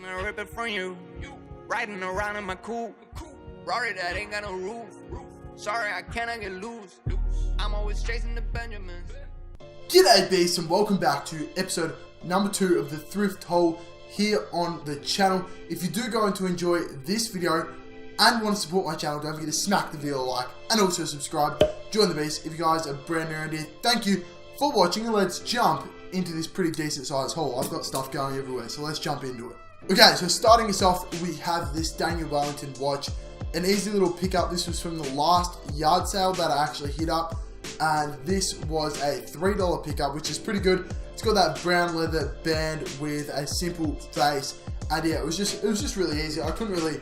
Came and rip it from you. Riding around in my coupe. Rory that ain't got no roof. Sorry, I cannot get loose. I'm always chasing the Benjamins. G'day beasts and welcome back to episode number 2 of the Thrift Hole here on the channel. If you do going to enjoy this video and want to support my channel, don't forget to smack the video a like and also subscribe. Join the beast if you guys are brand new around here. Thank you for watching and let's jump into this pretty decent sized haul. I've got stuff going everywhere, so let's jump into it. Okay, so starting us off, we have this Daniel Wellington watch. An easy little pickup. This was from the last yard sale that I actually hit up, and this was a $3 pickup, which is pretty good. It's got that brown leather band with a simple face, and yeah, it was just really easy. I couldn't really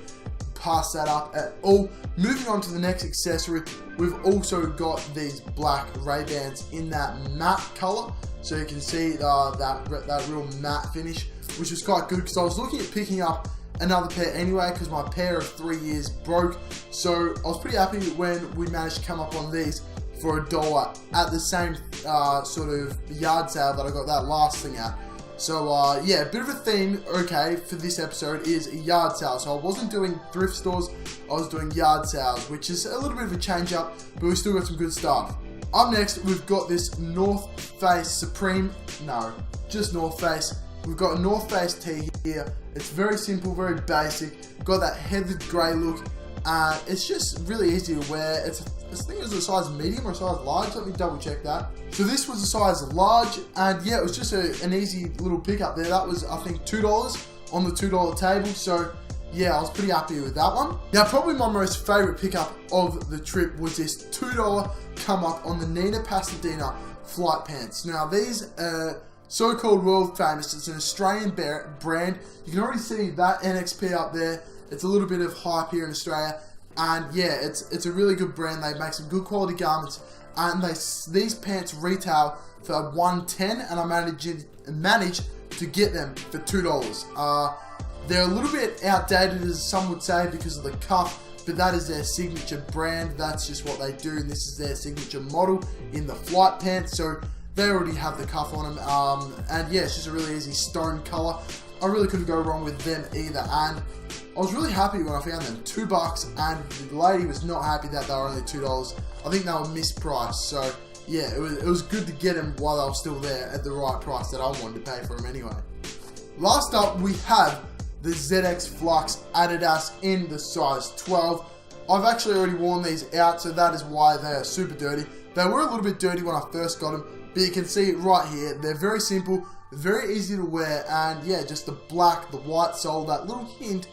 pass that up at all. Moving on to the next accessory, we've also got these black Ray-Bans in that matte color, so you can see that real matte finish, which was quite good because I was looking at picking up another pair anyway because my pair of 3 years broke. So I was pretty happy when we managed to come up on these for $1 at the same sort of yard sale that I got that last thing at. So yeah, a bit of a theme, okay, for this episode is a yard sale. So I wasn't doing thrift stores, I was doing yard sales, which is a little bit of a change up, but we still got some good stuff. Up next, we've got this North Face Supreme, no, just North Face. We've got a North Face tee here. It's very simple, very basic. Got that heathered grey look. It's just really easy to wear. I think it was a size medium or a size large. Let me double check that. So this was a size large, and yeah, it was just an easy little pickup there. That was, I think, $2 on the $2 table. So yeah, I was pretty happy with that one. Now, probably my most favourite pickup of the trip was this $2 come up on the NENA Pasadena flight pants. Now these so-called world famous. It's an Australian brand. You can already see that NXP up there. It's a little bit of hype here in Australia, and yeah, it's a really good brand. They make some good quality garments, and these pants retail for $110, and I managed to get them for $2. They're a little bit outdated, as some would say, because of the cuff, but that is their signature brand. That's just what they do, and this is their signature model in the flight pants. So they already have the cuff on them, and yeah, it's just a really easy stone color. I really couldn't go wrong with them either, and I was really happy when I found them. $2, and the lady was not happy that they were only $2. I think they were mispriced, so yeah, it was good to get them while they were still there at the right price that I wanted to pay for them anyway. Last up, we have the ZX Flux Adidas in the size 12. I've actually already worn these out, so that is why they are super dirty. They were a little bit dirty when I first got them, but you can see it right here. They're very simple, very easy to wear, and yeah, just the black, the white sole, that little hint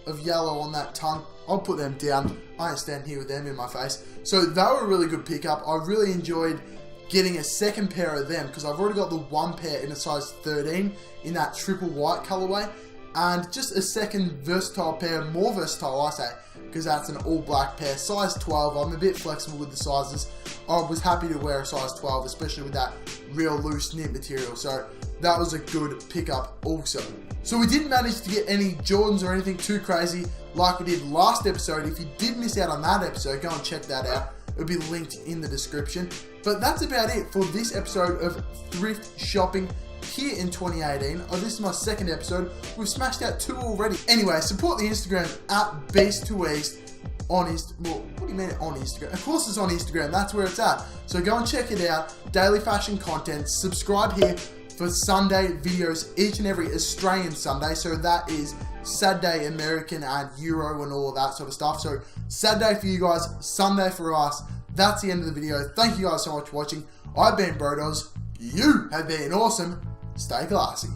of yellow on that tongue. I'll put them down. I ain't standing here with them in my face. So they were a really good pickup. I really enjoyed getting a second pair of them because I've already got the one pair in a size 13 in that triple white colorway, and just a second versatile pair, more versatile I say, because that's an all black pair, size 12. I'm a bit flexible with the sizes. I was happy to wear a size 12, especially with that real loose knit material, so that was a good pickup also. So we didn't manage to get any Jordans or anything too crazy like we did last episode. If you did miss out on that episode, go and check that out. It'll be linked in the description. But that's about it for this episode of thrift shopping here in 2018. This is my second episode. We've smashed out 2 already. Anyway, support the Instagram at Beast2East on well, what do you mean on Instagram? Of course it's on Instagram, that's where it's at. So go and check it out. Daily fashion content. Subscribe here for Sunday videos each and every Australian Sunday. So that is Saturday American and Euro and all of that sort of stuff. So Saturday for you guys, Sunday for us. That's the end of the video. Thank you guys so much for watching. I've been Brodos. You have been awesome. Stay classy.